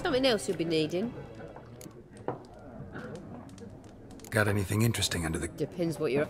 Something else you'll be needing? Got anything interesting under the... Depends what you're...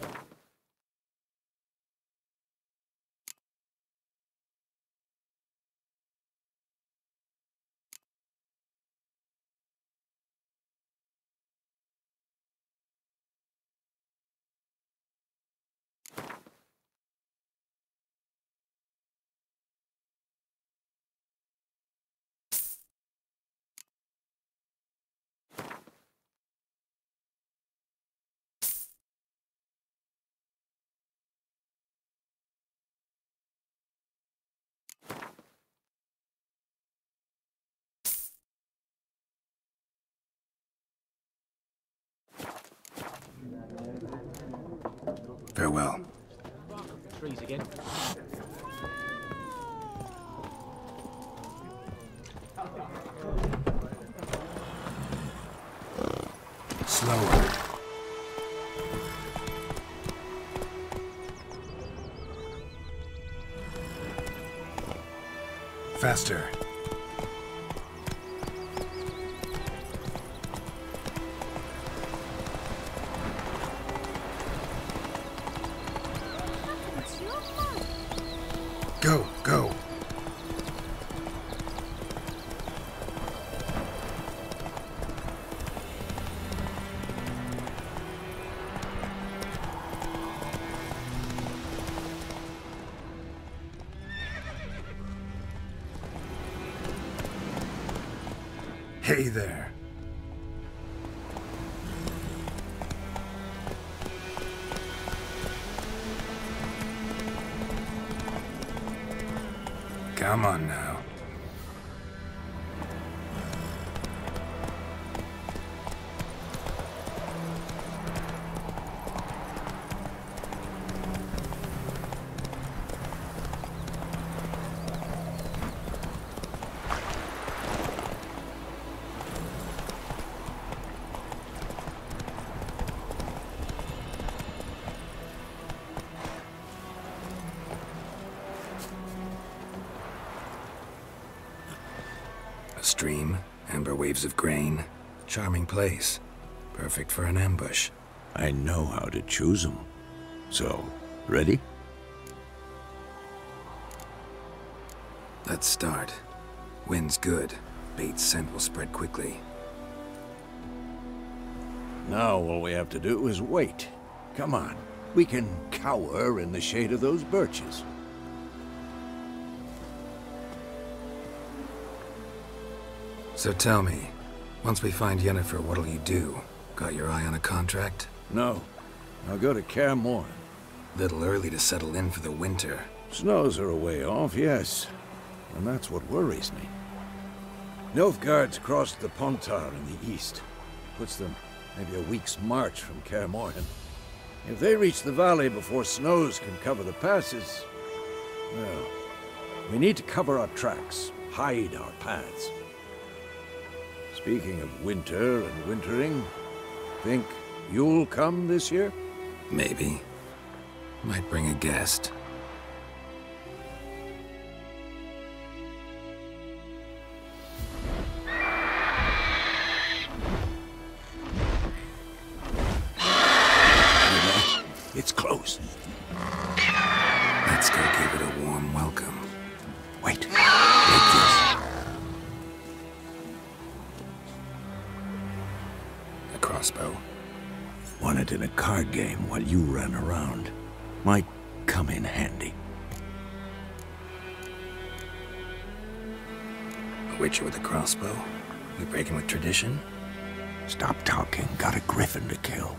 Farewell. Trees again. Slower. Faster. Go, go. Hey there. Come on now. Stream, amber waves of grain, charming place, perfect for an ambush. I know how to choose them. So, ready? Let's start. Wind's good. Bait's scent will spread quickly. Now all we have to do is wait. Come on. We can cower in the shade of those birches. So tell me, once we find Yennefer, what'll you do? Got your eye on a contract? No. I'll go to Kaer Morhen. Little early to settle in for the winter. Snows are a way off, yes. And that's what worries me. Nilfgaard's crossed the Pontar in the east. Puts them maybe a week's march from Kaer Morhen. If they reach the valley before snows can cover the passes, well, we need to cover our tracks, hide our paths. Speaking of winter and wintering, think you'll come this year? Maybe. Might bring a guest. It's close. Let's go give it a warm welcome. Wait. Take this. A crossbow. Won it in a card game while you ran around. Might come in handy. A witcher with a crossbow? We breaking with tradition? Stop talking. Got a griffin to kill.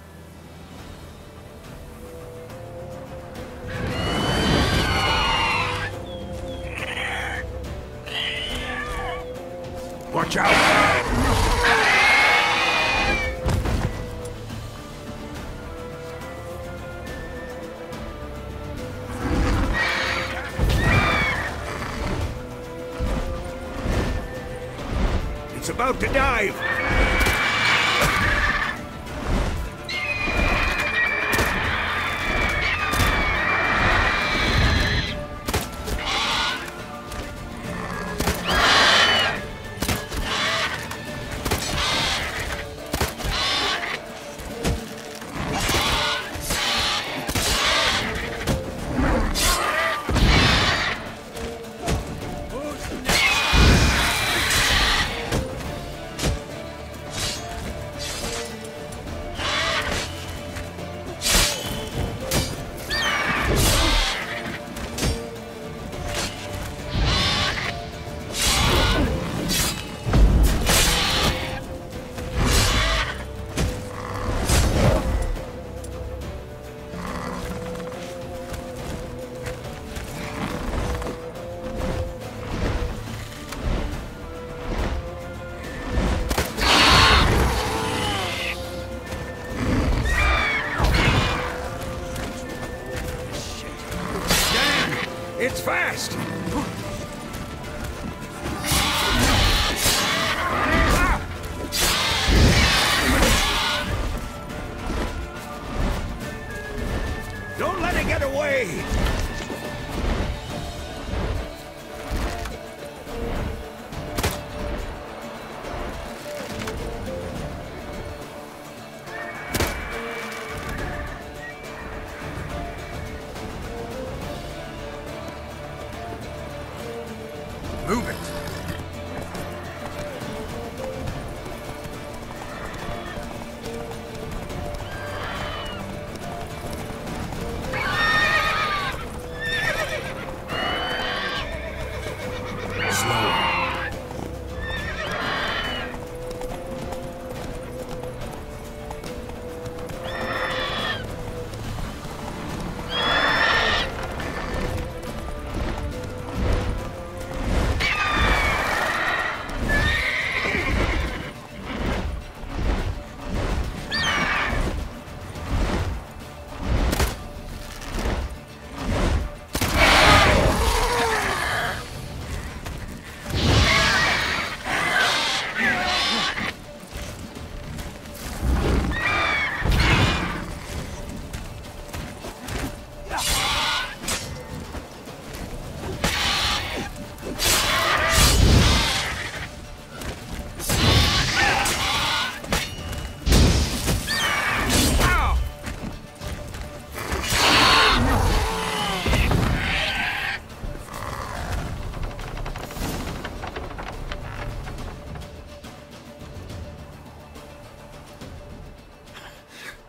Watch out! It's about to dive! It's fast! Don't let it get away! Move it!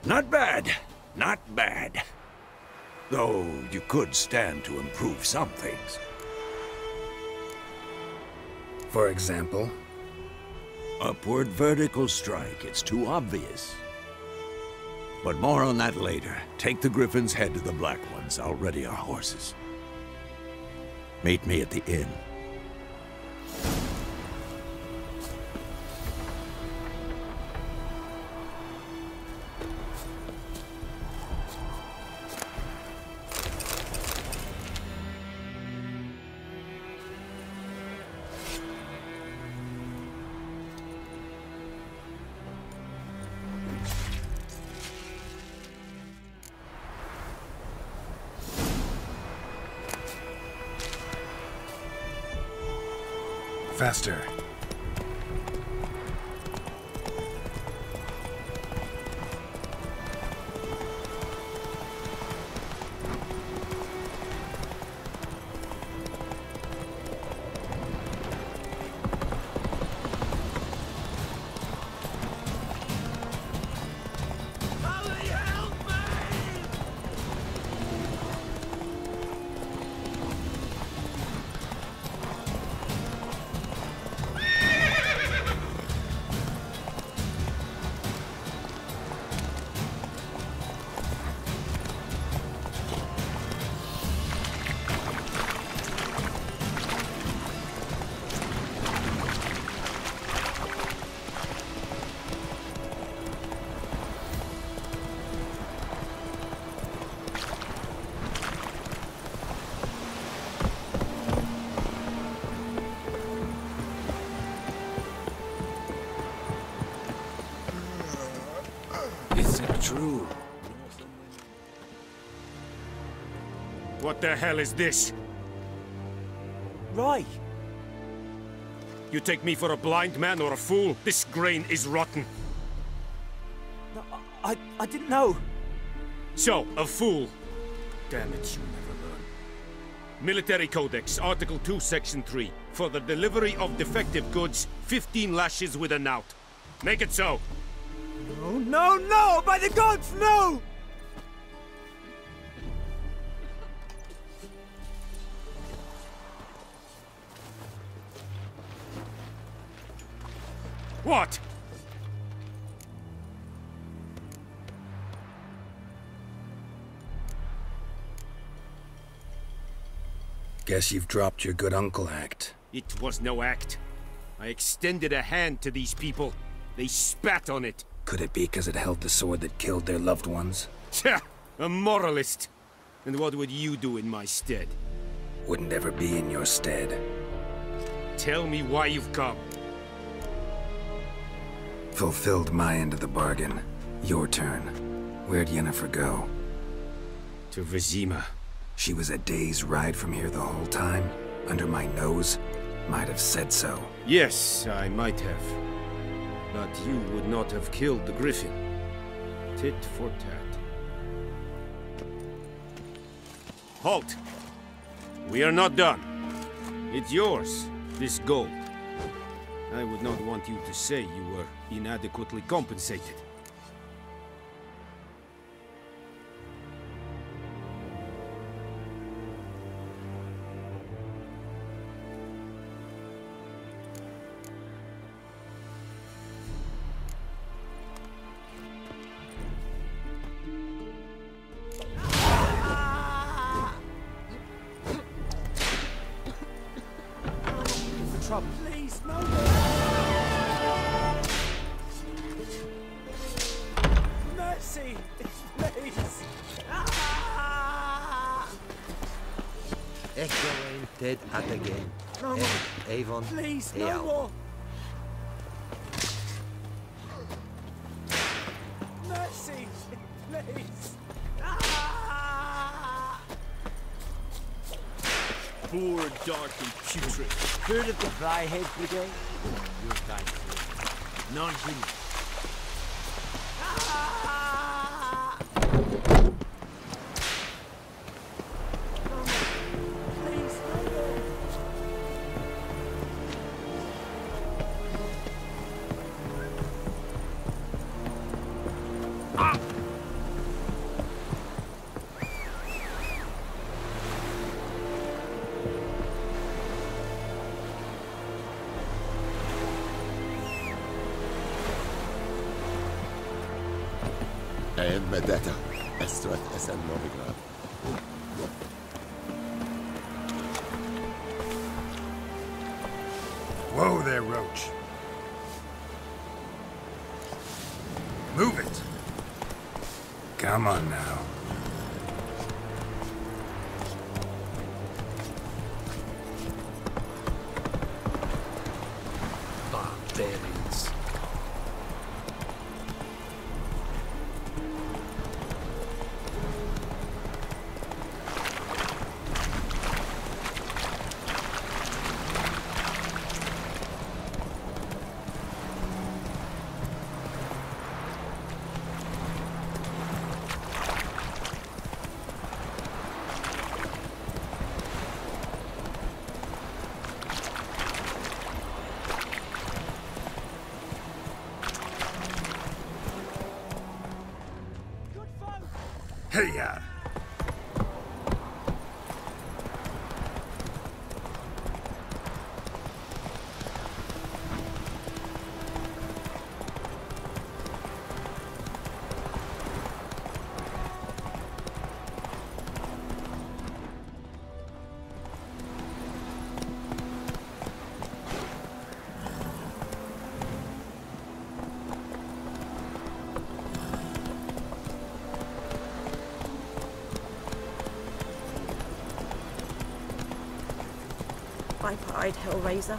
Not bad. Not bad. Though you could stand to improve some things. For example? Upward vertical strike. It's too obvious. But more on that later. Take the Griffin's head to the Black Ones. I'll ready our horses. Meet me at the inn. Faster. Is it true? What the hell is this? Right. You take me for a blind man or a fool? This grain is rotten. No, I didn't know. So, a fool. Damn it, you never learn. Military Codex, Article 2, Section 3. For the delivery of defective goods, 15 lashes with a knout. Make it so. No, no, no! By the gods, no! What? Guess you've dropped your good uncle act. It was no act. I extended a hand to these people. They spat on it. Could it be because it held the sword that killed their loved ones? Tja, a moralist. And what would you do in my stead? wouldn't ever be in your stead. Tell me why you've come. Fulfilled my end of the bargain. Your turn. Where'd Yennefer go? To Vizima. She was a day's ride from here the whole time? Under my nose? Might have said so. Yes, I might have. But you would not have killed the griffin. Tit for tat. Halt! We are not done. It's yours, this gold. I would not want you to say you were inadequately compensated. Trouble. Please, no more. Mercy, please. Echoing dead at again. No more. Avon. Please, Hey, no Al. more. Mercy, please. Poor, dark, and putrid. Heard of the Dryhead Brigade? You're kind of non-human. Please, no more. Medeta, Estrat SN Novigrad. Whoa there, Roach. Move it. Come on now. Barbarians. Hey-ya! Viper-eyed Hellraiser.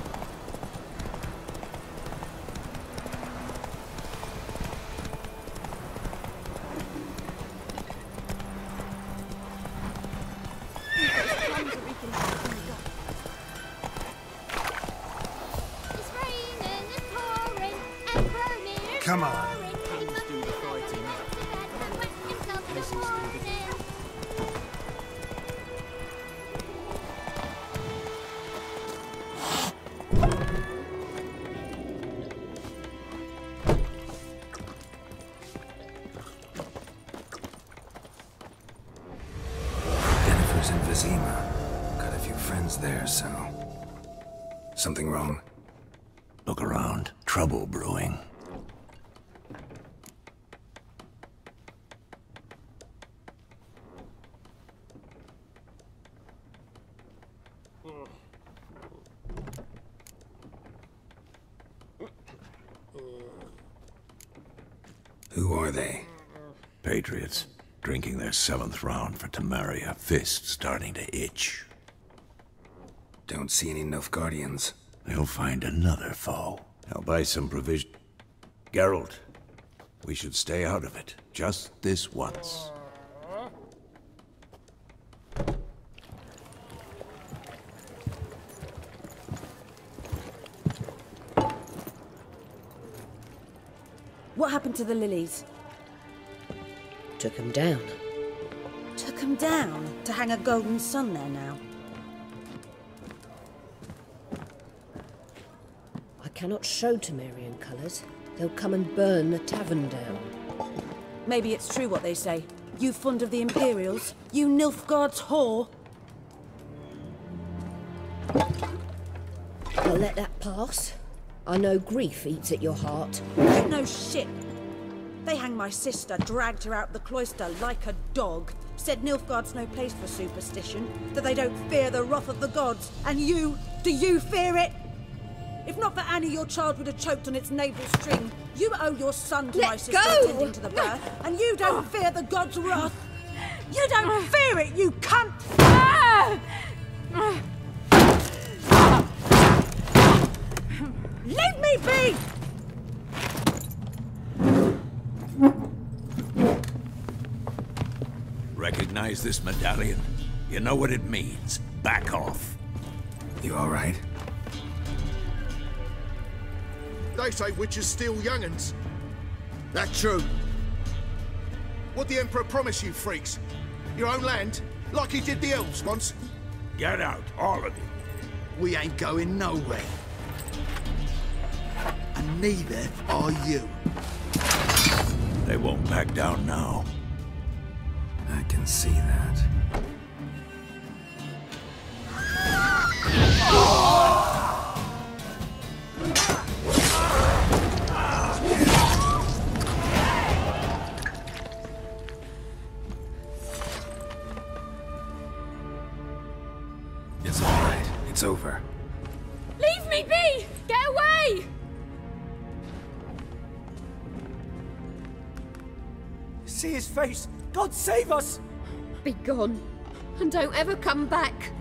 It's raining, it's pouring, and burning. Come on. Hands do the fighting. Yennefer's in Vizima. Got a few friends there, so... Something wrong? Look around. Trouble brewing. Who are they? Patriots. Drinking their 7th round for Tamaria. Fist starting to itch. Don't see any Nilfgaardians. They'll find another foe. I'll buy some provision. Geralt, we should stay out of it. Just this once. What happened to the lilies? Took him down. Took them down to hang a golden sun there now. I cannot show Temerian colours. They'll come and burn the tavern down. Maybe it's true what they say. You fond of the Imperials? You Nilfgaard's whore? I'll let that pass. I know grief eats at your heart. You know shit. They hanged my sister, dragged her out the cloister like a dog. Said Nilfgaard's no place for superstition, that they don't fear the wrath of the gods. And you, do you fear it? If not for Annie, your child would have choked on its navel string. You owe your son to my sister attending to the birth, and you don't fear the gods' wrath. You don't fear it, you cunt! Leave me be! Recognize this medallion? You know what it means. Back off. You all right? They say witches steal young'uns. That true? What'd the Emperor promise you, freaks? Your own land? Like he did the elves once? Get out, all of you. We ain't going nowhere. And neither are you. They won't back down now. I can see that. It's all right. It's over. Leave me be! Get away! See his face! God save us! Be gone, and don't ever come back.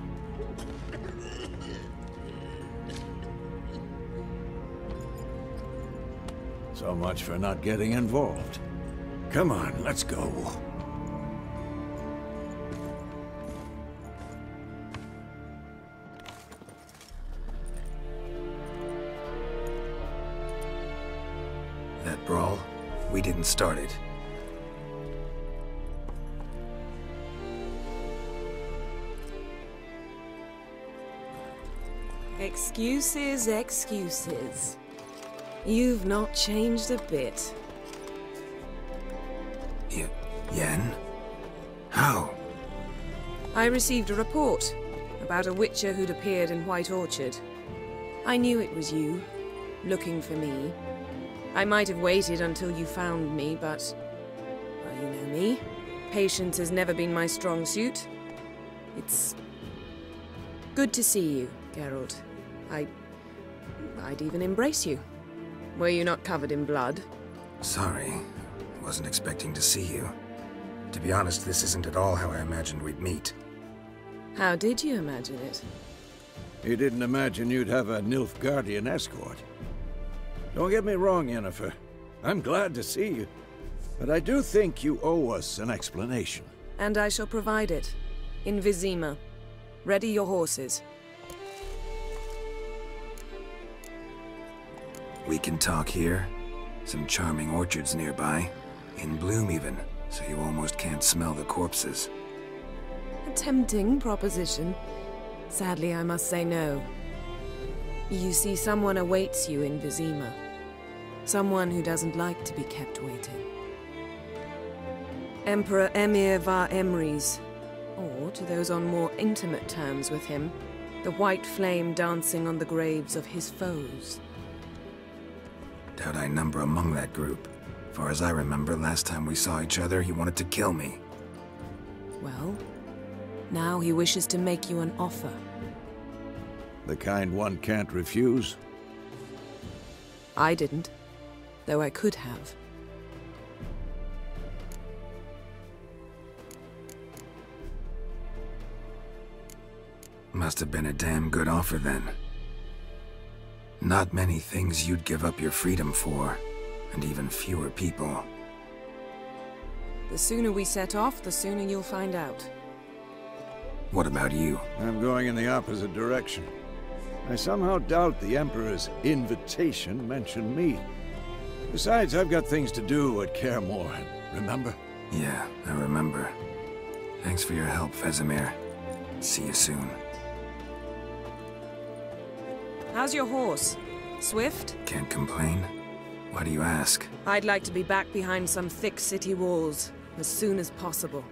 So much for not getting involved. Come on, let's go. That brawl, we didn't start it. Excuses, excuses. You've not changed a bit. Yen? How? I received a report about a witcher who'd appeared in White Orchard. I knew it was you, looking for me. I might have waited until you found me, but... well, you know me. Patience has never been my strong suit. It's... good to see you, Geralt. I'd even embrace you. Were you not covered in blood? Sorry. Wasn't expecting to see you. To be honest, this isn't at all how I imagined we'd meet. How did you imagine it? You didn't imagine you'd have a Nilfgaardian escort. Don't get me wrong, Yennefer. I'm glad to see you. But I do think you owe us an explanation. And I shall provide it. In Vizima. Ready your horses. We can talk here. Some charming orchards nearby. In bloom even, so you almost can't smell the corpses. A tempting proposition. Sadly, I must say no. You see, someone awaits you in Vizima. Someone who doesn't like to be kept waiting. Emperor Emir var Emrys. Or, to those on more intimate terms with him, the white flame dancing on the graves of his foes. Doubt I number among that group. Far as I remember, last time we saw each other, he wanted to kill me. Well, now he wishes to make you an offer. The kind one can't refuse? I didn't, though I could have. Must have been a damn good offer then. Not many things you'd give up your freedom for, and even fewer people. The sooner we set off, the sooner you'll find out. What about you? I'm going in the opposite direction. I somehow doubt the Emperor's invitation mentioned me. Besides, I've got things to do at Kaer Morhen, remember? Yeah, I remember. Thanks for your help, Vesemir. See you soon. How's your horse? Swift? Can't complain. Why do you ask? I'd like to be back behind some thick city walls as soon as possible.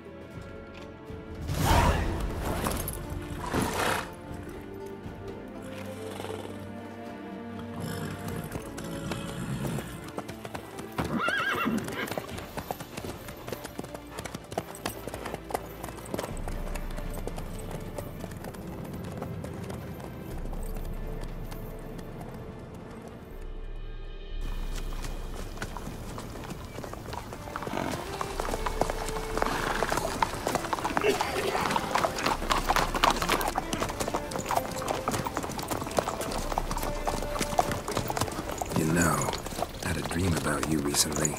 Recently.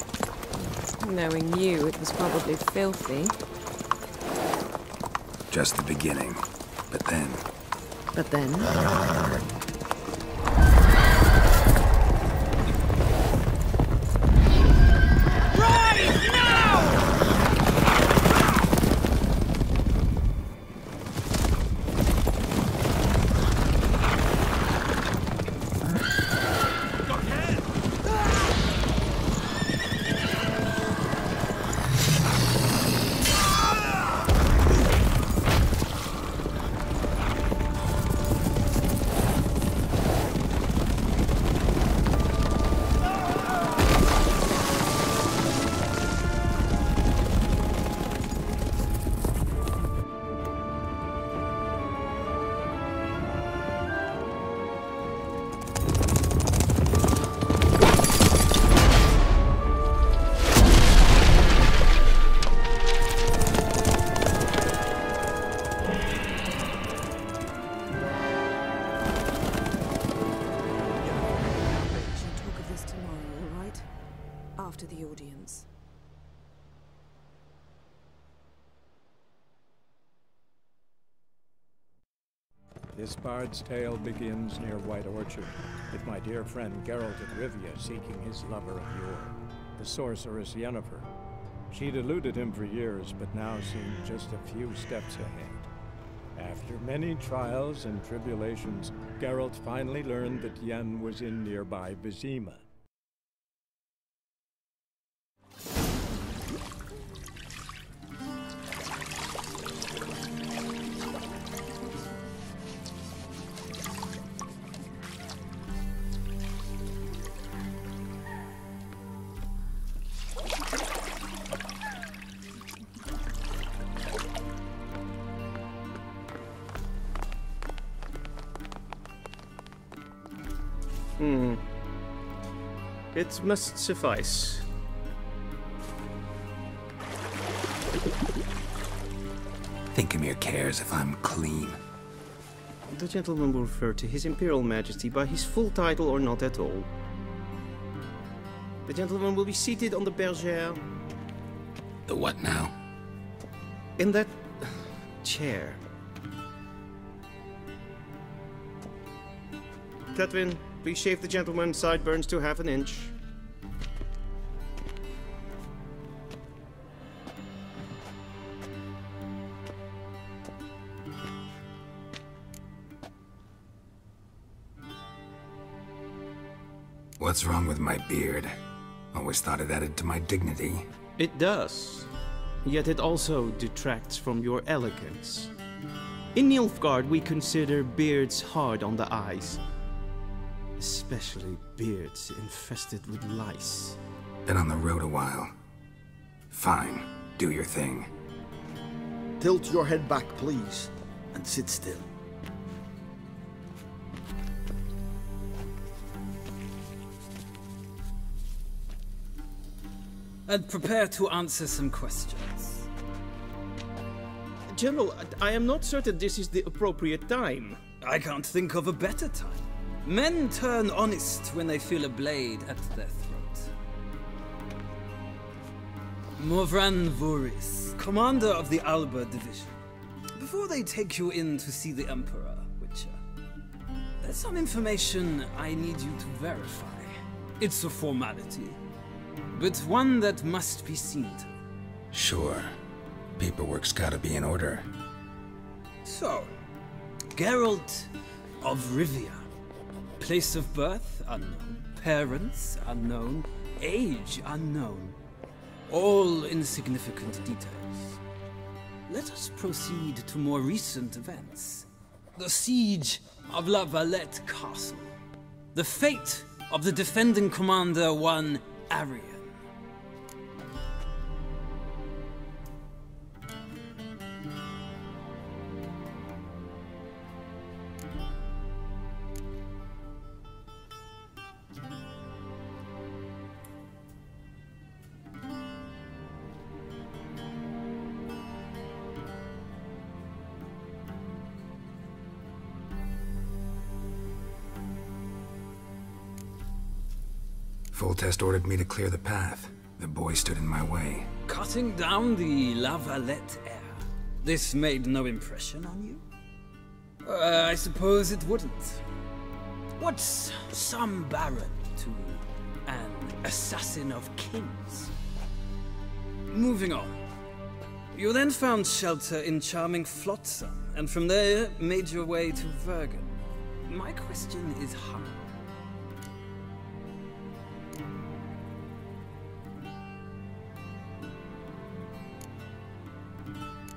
Knowing you, it was probably filthy. Just the beginning. But then... But then? Rise now! After the audience. This bard's tale begins near White Orchard, with my dear friend Geralt of Rivia seeking his lover of yore, the sorceress Yennefer. She'd eluded him for years, but now seemed just a few steps ahead. After many trials and tribulations, Geralt finally learned that Yen was in nearby Vizima. It must suffice. Thinkamir cares if I'm clean. The gentleman will refer to His Imperial Majesty by his full title or not at all. The gentleman will be seated on the bergère. The what now? In that chair. Catwin, please shave the gentleman's sideburns to ½ an inch. What's wrong with my beard? Always thought it added to my dignity. It does. Yet it also detracts from your elegance. In Nilfgaard, we consider beards hard on the eyes. Especially beards infested with lice. Been on the road a while. Fine, do your thing. Tilt your head back, please, and sit still. And prepare to answer some questions. General, I am not certain this is the appropriate time. I can't think of a better time. Men turn honest when they feel a blade at their throat. Morvran Voris, commander of the Alba Division. Before they take you in to see the Emperor, Witcher, there's some information I need you to verify. It's a formality, but one that must be seen to. Sure. Paperwork's gotta be in order. So, Geralt of Rivia. Place of birth unknown, parents unknown, age unknown. All insignificant details. Let us proceed to more recent events. The siege of La Valette Castle. The fate of the defending commander, one Arian. Foltest ordered me to clear the path. The boy stood in my way. Cutting down the La Valette heir. This made no impression on you? I suppose it wouldn't. What's some baron to an assassin of kings? Moving on. You then found shelter in charming Flotsam, and from there made your way to Vergen. My question is how?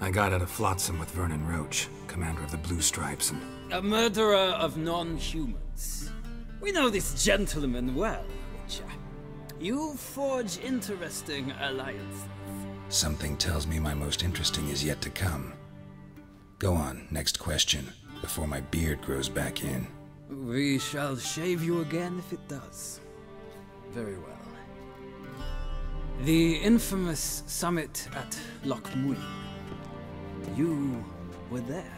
I got out of Flotsam with Vernon Roach, commander of the Blue Stripes, and... A murderer of non-humans. We know this gentleman well, Witcher. You forge interesting alliances. Something tells me my most interesting is yet to come. Go on, next question, before my beard grows back in. We shall shave you again if it does. Very well. The infamous summit at Loch Muin. You were there,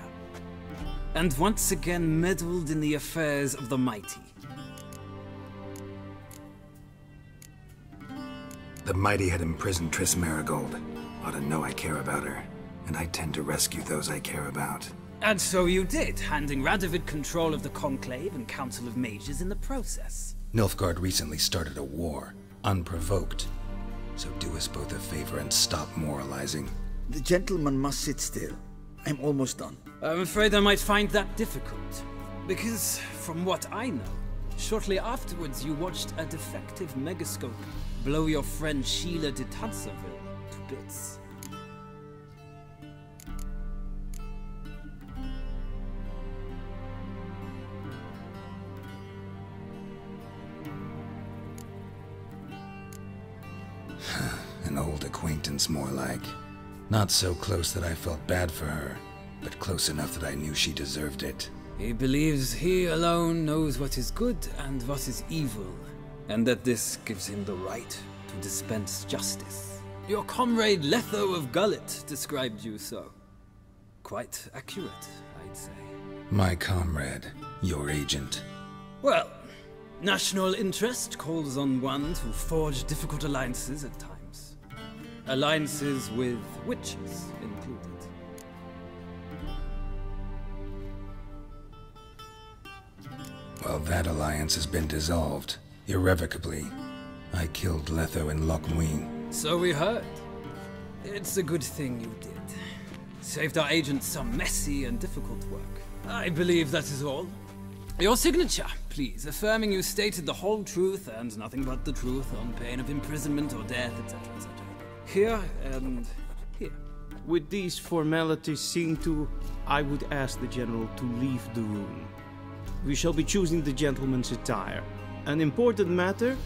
and once again meddled in the affairs of the mighty. The mighty had imprisoned Triss Marigold. Ought to know I care about her, and I tend to rescue those I care about. And so you did, handing Radovid control of the Conclave and Council of Mages in the process. Nilfgaard recently started a war, unprovoked. So do us both a favor and stop moralizing. The gentleman must sit still. I'm almost done. I'm afraid I might find that difficult. Because, from what I know, shortly afterwards you watched a defective megascope blow your friend Sheila de Tanserville to bits. An old acquaintance, more like. Not so close that I felt bad for her, but close enough that I knew she deserved it. He believes he alone knows what is good and what is evil, and that this gives him the right to dispense justice. Your comrade Letho of Gullet described you so. Quite accurate, I'd say. My comrade, your agent. Well, national interest calls on one to forge difficult alliances at times. Alliances with witches included. Well, that alliance has been dissolved, irrevocably. I killed Letho in Loch Muin. So we heard. It's a good thing you did. Saved our agent some messy and difficult work. I believe that is all. Your signature, please, affirming you stated the whole truth and nothing but the truth on pain of imprisonment or death, etc., etc. Here and here. With these formalities seen to, I would ask the General to leave the room. We shall be choosing the gentleman's attire. An important matter,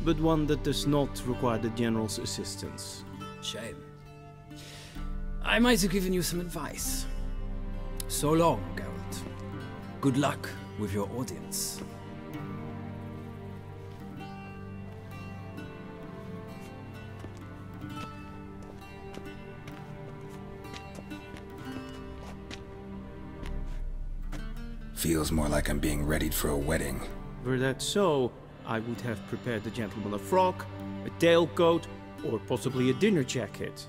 but one that does not require the General's assistance. Shame. I might have given you some advice. So long, Geralt. Good luck with your audience. Feels more like I'm being readied for a wedding. Were that so, I would have prepared the gentleman a frock, a tailcoat, or possibly a dinner jacket.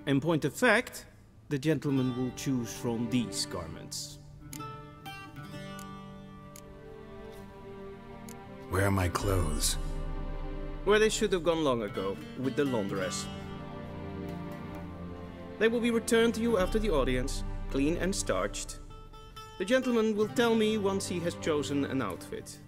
In point of fact, the gentleman will choose from these garments. Where are my clothes? Where they should have gone long ago, with the laundress. They will be returned to you after the audience, clean and starched. The gentleman will tell me once he has chosen an outfit.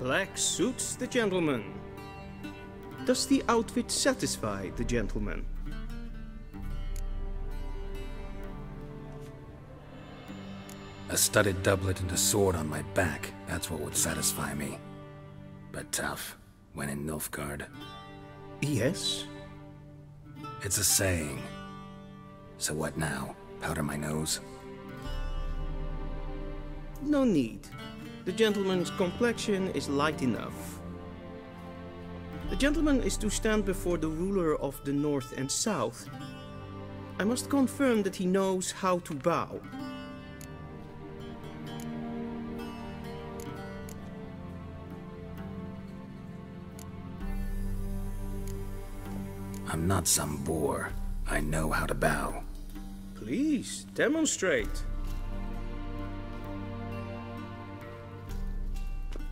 Black suits the gentleman. Does the outfit satisfy the gentleman? A studded doublet and a sword on my back, that's what would satisfy me. But tough, when in Nilfgaard. Yes? It's a saying. So what now? Powder my nose? No need. The gentleman's complexion is light enough. The gentleman is to stand before the ruler of the North and South. I must confirm that he knows how to bow. I'm not some boor. I know how to bow. Please, demonstrate.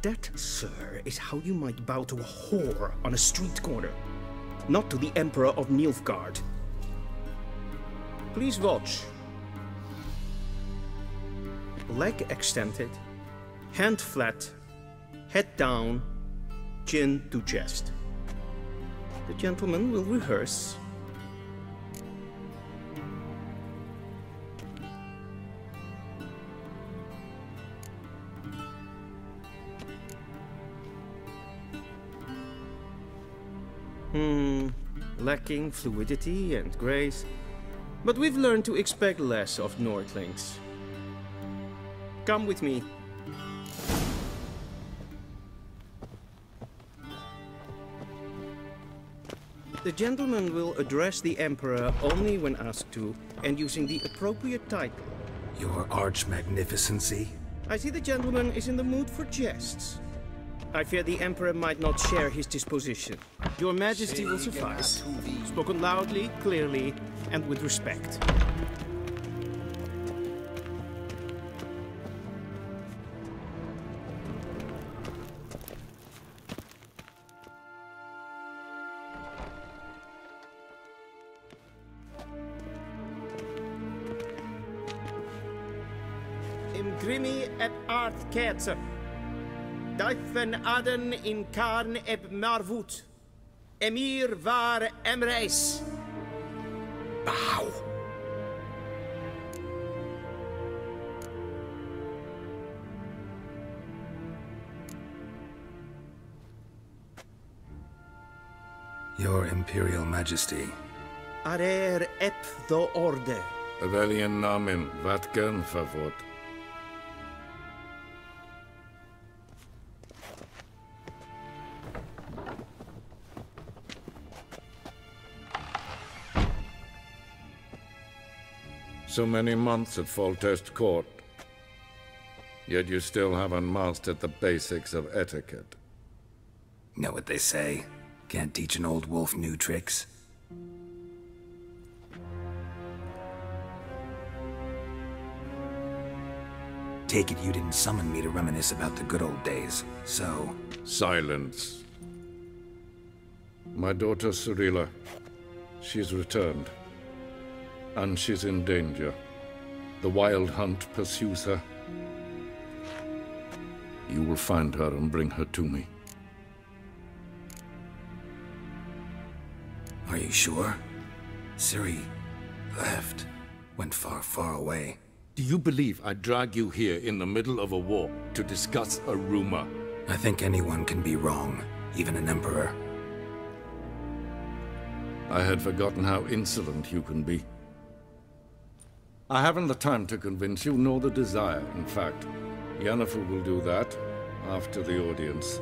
That, sir, is how you might bow to a whore on a street corner, not to the Emperor of Nilfgaard. Please watch. Leg extended, hand flat, head down, chin to chest. The gentleman will rehearse. Lacking fluidity and grace, but we've learned to expect less of Nordlings. Come with me. The gentleman will address the Emperor only when asked to, and using the appropriate title. Your Arch-Magnificency? I see the gentleman is in the mood for jests. I fear the Emperor might not share his disposition. Your Majesty will suffice. Spoken loudly, clearly, and with respect. Imgrimi eb art ketzer. Daifen aden in karn eb marvut. Emir var emreis. Bow. Your Imperial Majesty. Arer ep the orde. Avelian namen, vatgen favort. So many months at Foltest Court, yet you still haven't mastered the basics of etiquette. Know what they say? Can't teach an old wolf new tricks. Take it you didn't summon me to reminisce about the good old days, so... Silence. My daughter Cirilla, she's returned. And she's in danger. The Wild Hunt pursues her. You will find her and bring her to me. Are you sure? Ciri left. Went far, far away. Do you believe I drag you here in the middle of a war to discuss a rumor? I think anyone can be wrong, even an emperor. I had forgotten how insolent you can be. I haven't the time to convince you, nor the desire, in fact. Yennefer will do that after the audience.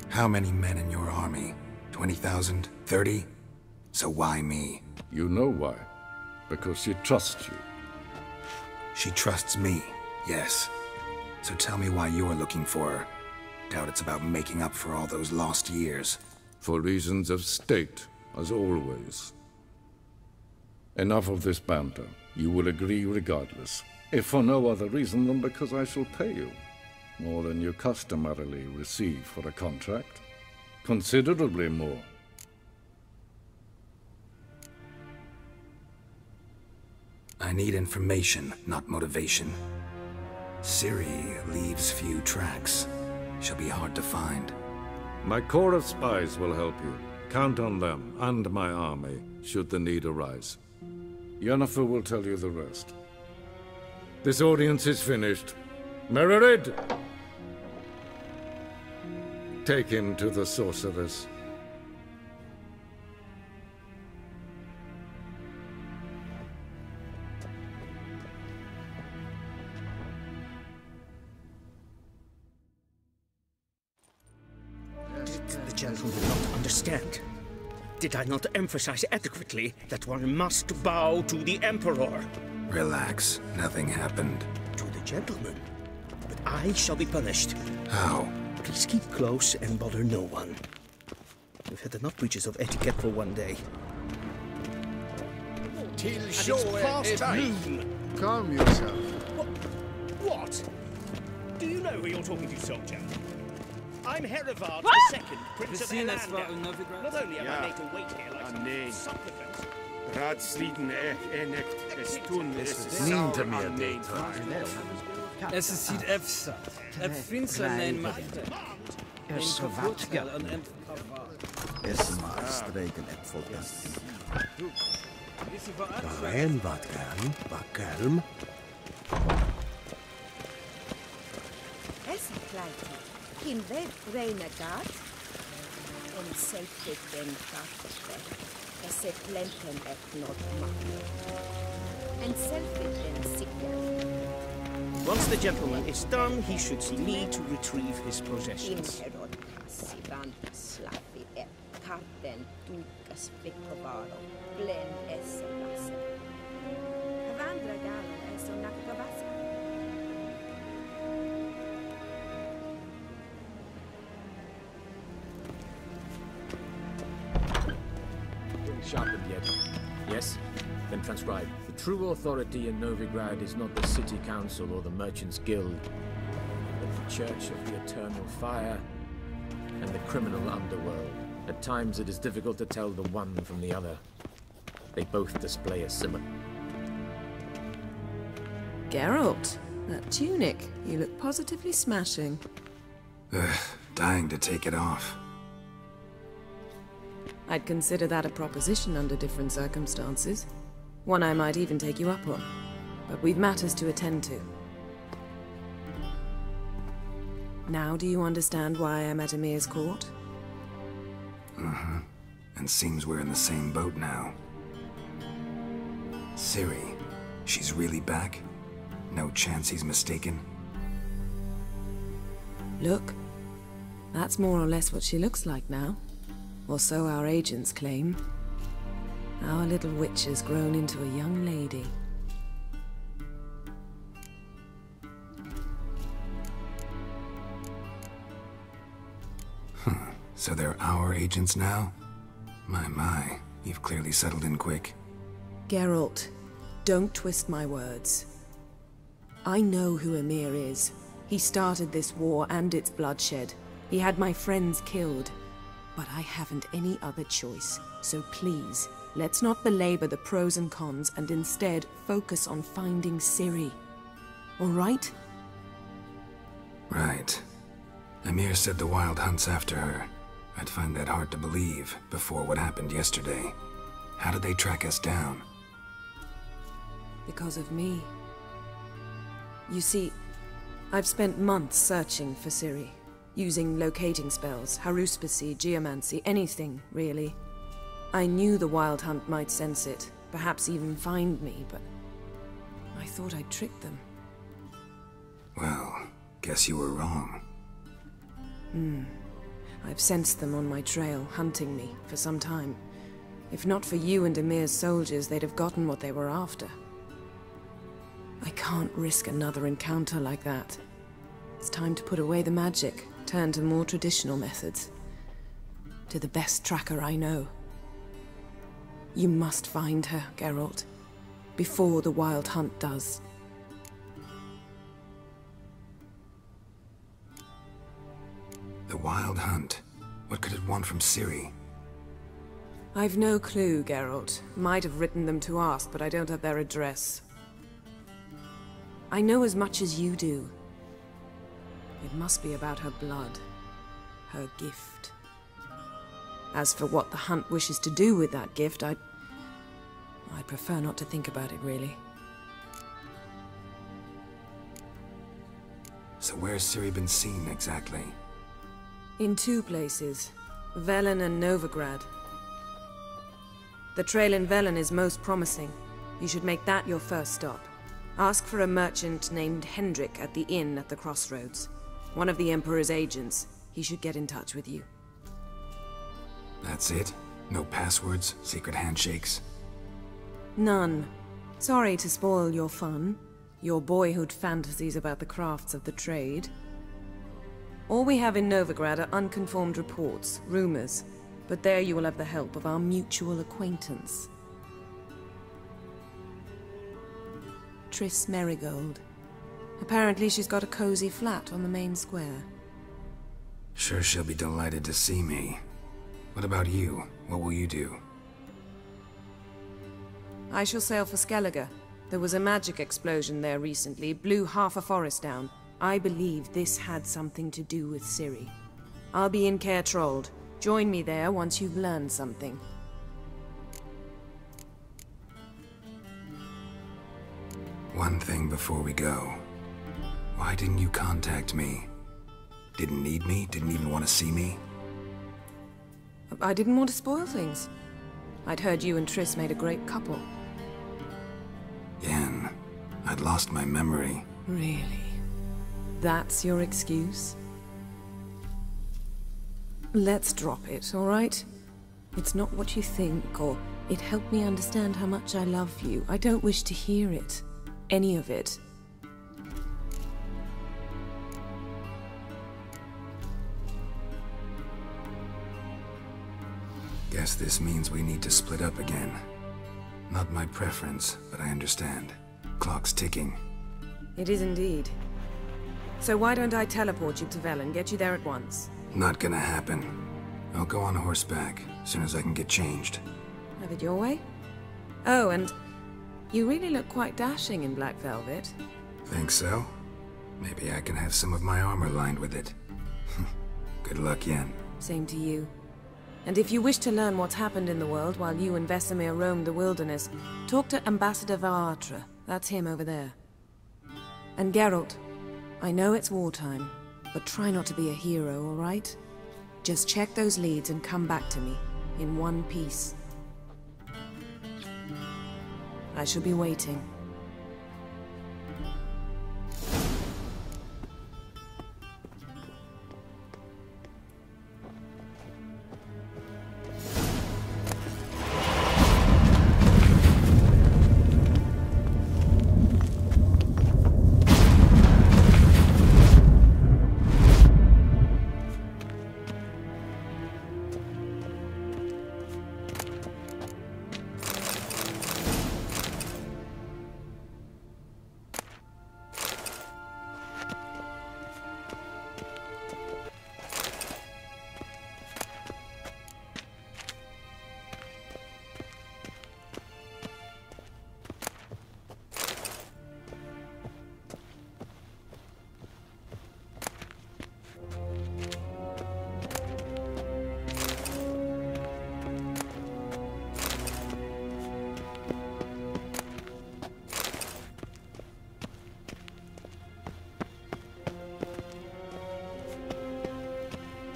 How many men in your army? 20,000? 30? So why me? You know why. Because she trusts you. She trusts me, yes. So tell me why you're looking for her. Doubt it's about making up for all those lost years. For reasons of state, as always. Enough of this banter. You will agree regardless. If for no other reason than because I shall pay you. More than you customarily receive for a contract. Considerably more. I need information, not motivation. Ciri leaves few tracks. She'll be hard to find. My corps of spies will help you. Count on them, and my army, should the need arise. Yennefer will tell you the rest. This audience is finished. Mererid! Take him to the sorceress. The gentleman will not understand. Did I not emphasize adequately that one must bow to the Emperor? Relax. Nothing happened. To the gentleman. But I shall be punished. How? Please keep close and bother no one. We've had enough breaches of etiquette for one day. Till It's past noon. Calm yourself. What? Do you know who you're talking to, soldier? I'm Herivard II, Prince of Elander. Not only am I made to wait here like some supplicant. Raadsliden echt es tun es Niente meer Es is hier efsa. Het vriendselijn machte. Er zo wat ja. Eerst maar streken en volgens. Waarin wat kan, wat kalm. Es kleid. In web renegat. En safety den gat. Es plenten et not macht. And self-it sicker. Once the gentleman is done, he should see me to retrieve his possessions. Inherod passivan slavi et karten tukas vicovaro glen es vasa. Havandra gal es onakavasa. Sharpened yet? Yes? Then transcribe. The true authority in Novigrad is not the city council or the merchants' guild, but the church of the eternal fire and the criminal underworld. At times it is difficult to tell the one from the other. They both display a similar. Geralt, that tunic. You look positively smashing. Ugh, dying to take it off. I'd consider that a proposition under different circumstances. One I might even take you up on. But we've matters to attend to. Now do you understand why I'm at Emir's court? Mm-hmm. And seems we're in the same boat now. Ciri, she's really back? No chance he's mistaken? Look, that's more or less what she looks like now. Or so our agents claim. Our little witch has grown into a young lady. So they're our agents now? My, you've clearly settled in quick. Geralt, don't twist my words. I know who Emir is. He started this war and its bloodshed. He had my friends killed. But I haven't any other choice. So please, let's not belabor the pros and cons and instead focus on finding Ciri. All right? Right. Emir said the Wild Hunt's after her. I'd find that hard to believe before what happened yesterday. How did they track us down? Because of me. You see, I've spent months searching for Ciri. Using locating spells, haruspicy, geomancy, anything, really. I knew the Wild Hunt might sense it, perhaps even find me, but I thought I'd tricked them. Well, guess you were wrong. I've sensed them on my trail, hunting me, for some time. If not for you and Emir's soldiers, they'd have gotten what they were after. I can't risk another encounter like that. It's time to put away the magic, turn to more traditional methods. To the best tracker I know. You must find her, Geralt. Before the Wild Hunt does. The Wild Hunt? What could it want from Ciri? I've no clue, Geralt. Might have written them to ask, but I don't have their address. I know as much as you do. It must be about her blood. Her gift. As for what the Hunt wishes to do with that gift, I'd prefer not to think about it, really. So where's Ciri been seen, exactly? In two places. Velen and Novigrad. The trail in Velen is most promising. You should make that your first stop. Ask for a merchant named Hendrik at the inn at the crossroads. One of the Emperor's agents. He should get in touch with you. That's it? No passwords? Secret handshakes? None. Sorry to spoil your fun. Your boyhood fantasies about the crafts of the trade. All we have in Novigrad are unconfirmed reports, rumors. But there you will have the help of our mutual acquaintance. Triss Merigold. Apparently she's got a cozy flat on the main square. Sure she'll be delighted to see me. What about you? What will you do? I shall sail for Skellige. There was a magic explosion there recently, blew half a forest down. I believe this had something to do with Ciri. I'll be in Caer Trold. Join me there once you've learned something. One thing before we go. Why didn't you contact me? Didn't need me? Didn't even want to see me? I didn't want to spoil things. I'd heard you and Triss made a great couple. Yen, I'd lost my memory. Really? That's your excuse? Let's drop it, all right? It's not what you think, or it helped me understand how much I love you. I don't wish to hear it. Any of it. Guess this means we need to split up again. Not my preference, but I understand. Clock's ticking. It is indeed. So why don't I teleport you to Velen, get you there at once? Not gonna happen. I'll go on horseback, as soon as I can get changed. Have it your way? Oh, and you really look quite dashing in black velvet. Think so? Maybe I can have some of my armor lined with it. Good luck, Yen. Same to you. And if you wish to learn what's happened in the world while you and Vesemir roamed the wilderness, talk to Ambassador Varatra. That's him over there. And Geralt, I know it's wartime, but try not to be a hero, all right? Just check those leads and come back to me, in one piece. I shall be waiting.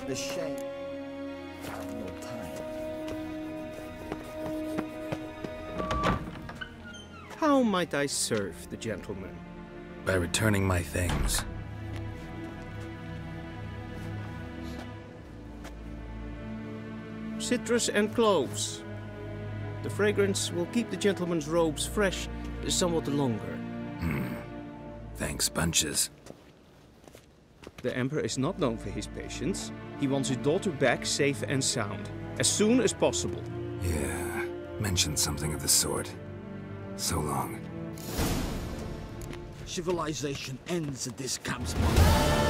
The shame. No time. How might I serve the gentleman? By returning my things. Citrus and cloves. The fragrance will keep the gentleman's robes fresh somewhat longer. Thanks, bunches. The Emperor is not known for his patience. He wants his daughter back safe and sound, as soon as possible. Yeah, mentioned something of the sort. So long. Civilization ends at this campspot.